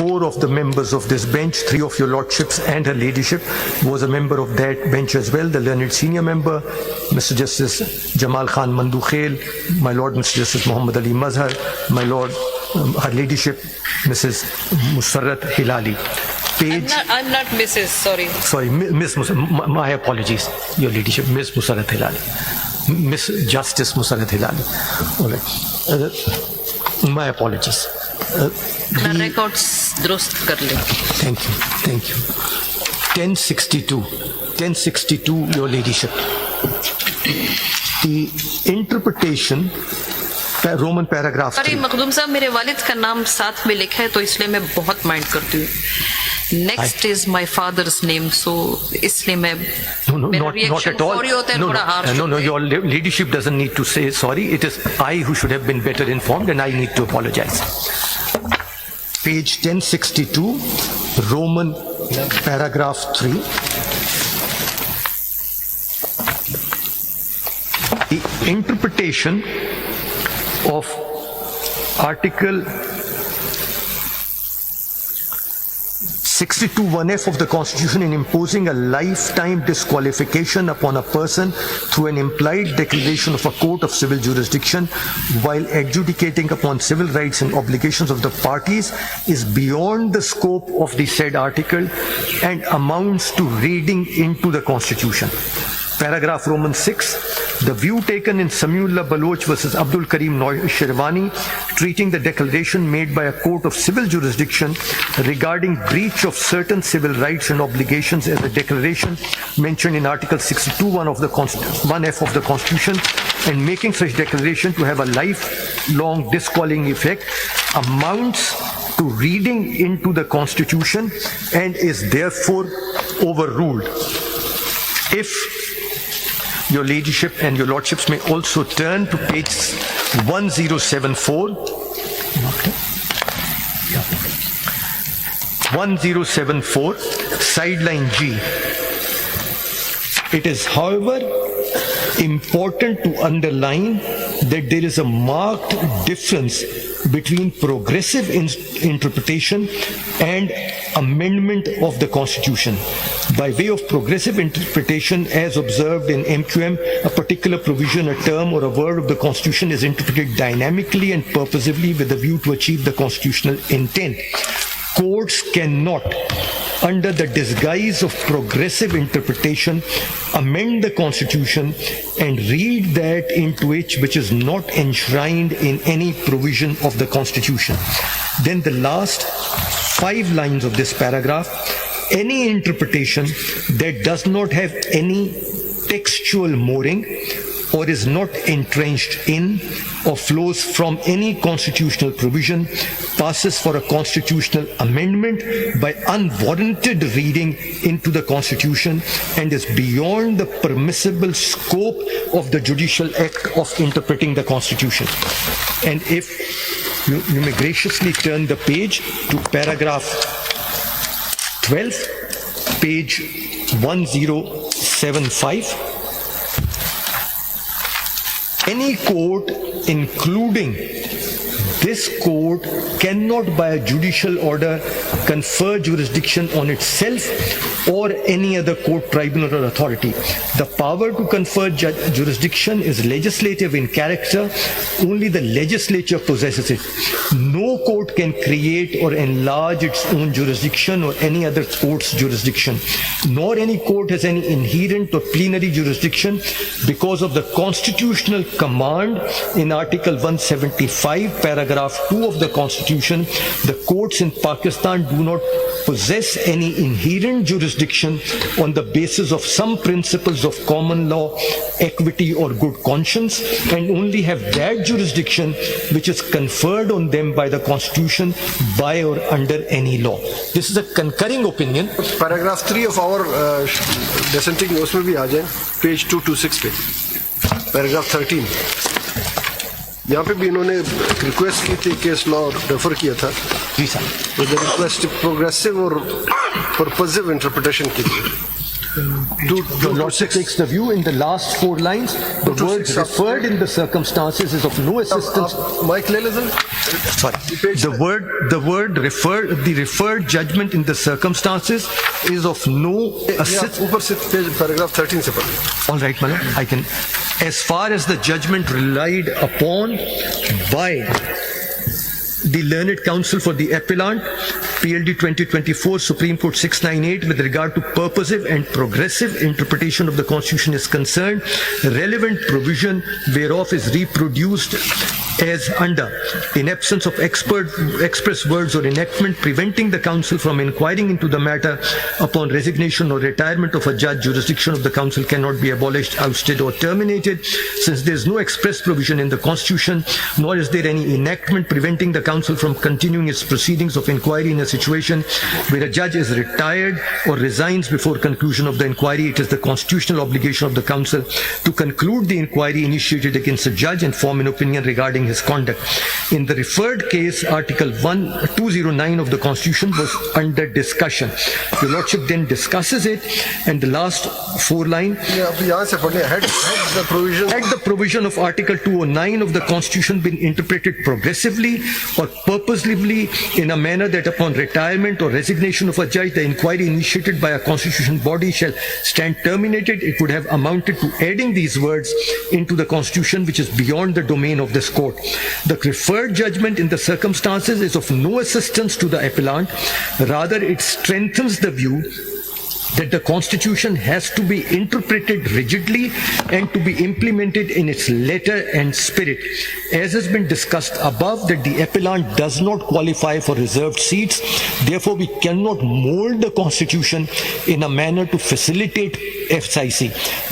4 of the members of this bench, 3 of your lordships and her ladyship was a member of that bench as well. The learned senior member, Mr. Justice Jamal Khan Mandukhail, my Lord Mr. Justice Muhammad Ali Mazhar, my Lord, her ladyship, Mrs. Musarrat Hilali. I'm not Mrs. Sorry, Miss my apologies, your ladyship, Miss Musarrat Hilali, Miss Justice Musarrat Hilali. All right. My apologies. records दुरुस्त कर ले. Thank you. 1062, your ladyship. The interpretation, Roman paragraph 3. अरे मखदूम साहब, मेरे वालिद का नाम साथ में लिखा है तो इसलिए मैं बहुत माइंड करती हूँ. Next is my father's name, so इसलिए मैं Not at all. No, your ladyship doesn't need to say sorry. It is I who should have been better informed and I need to apologize. Page 1062, Roman paragraph 3. The interpretation of Article 62(1)(f) of the Constitution in imposing a lifetime disqualification upon a person through an implied declaration of a court of civil jurisdiction while adjudicating upon civil rights and obligations of the parties is beyond the scope of the said article and amounts to reading into the Constitution. Paragraph Roman 6, the view taken in Samiullah Baloch versus Abdul Karim Sherwani, treating the declaration made by a court of civil jurisdiction regarding breach of certain civil rights and obligations as a declaration mentioned in Article 62(1) of the 1F of the Constitution, and making such declaration to have a lifelong disqualifying effect amounts to reading into the Constitution and is therefore overruled. If your ladyship and your lordships may also turn to page 1074. 1074, sideline G. It is, however, important to underline that there is a marked difference between progressive interpretation and amendment of the Constitution. By way of progressive interpretation, as observed in MQM, a particular provision, a term, or a word of the Constitution is interpreted dynamically and purposively with a view to achieve the constitutional intent. Courts cannot, under the disguise of progressive interpretation, amend the Constitution and read that into it which is not enshrined in any provision of the Constitution. Then the last 5 lines of this paragraph, any interpretation that does not have any textual mooring or is not entrenched in or flows from any constitutional provision passes for a constitutional amendment by unwarranted reading into the Constitution and is beyond the permissible scope of the judicial act of interpreting the Constitution. And if you may graciously turn the page to paragraph 12, page 1075. Any court, including this court, cannot by a judicial order confer jurisdiction on itself or any other court, tribunal, or authority. The power to confer jurisdiction is legislative in character. Only the legislature possesses it. No court can create or enlarge its own jurisdiction or any other court's jurisdiction, nor any court has any inherent or plenary jurisdiction because of the constitutional command in Article 175, paragraph 2 of the Constitution. The courts in Pakistan do not possess any inherent jurisdiction on the basis of some principles of common law, equity, or good conscience, and only have that jurisdiction which is conferred on them by the Constitution by or under any law. This is a concurring opinion. Paragraph 3 of our dissenting उसमें भी आ जाए, page 226 पे, paragraph 13. यहाँ पे भी इन्होंने request की थी, केस लॉ रेफर किया था जी सर, रिक्वेस्ट प्रोग्रेसिव और पर्पसिव इंटरप्रिटेशन की थी. Your Lordship takes the view in the last 4 lines, the Two to word six, referred in the circumstances is of no assistance. Mike ले लेते Sorry. The referred judgment in the circumstances is of no assistance. ऊपर से page paragraph 13 से पढ़िए. All right, Mala, I can. As far as the judgment relied upon by the learned counsel for the appellant, PLD 2024, Supreme Court 698, with regard to purposive and progressive interpretation of the Constitution is concerned, relevant provision whereof is reproduced as under, in absence of express words or enactment preventing the council from inquiring into the matter upon resignation or retirement of a judge, jurisdiction of the council cannot be abolished, ousted or terminated. Since there is no express provision in the Constitution, nor is there any enactment preventing the council from continuing its proceedings of inquiry in a situation where a judge is retired or resigns before conclusion of the inquiry, it is the constitutional obligation of the council to conclude the inquiry initiated against a judge and form an opinion regarding his conduct. In the referred case, Article 209 of the Constitution was under discussion. Your Lordship then discusses it, and the last 4 line. अब यहाँ से पढ़िए. Had the provision. Had the provision of Article 209 of the Constitution been interpreted progressively or purposely in a manner that upon retirement or resignation of a judge, the inquiry initiated by a constitutional body shall stand terminated, it would have amounted to adding these words into the Constitution, which is beyond the domain of this court. The referred judgment in the circumstances is of no assistance to the appellant. Rather, it strengthens the view that the Constitution has to be interpreted rigidly and to be implemented in its letter and spirit. As has been discussed above, that the appellant does not qualify for reserved seats. Therefore, we cannot mold the Constitution in a manner to facilitate FCIC.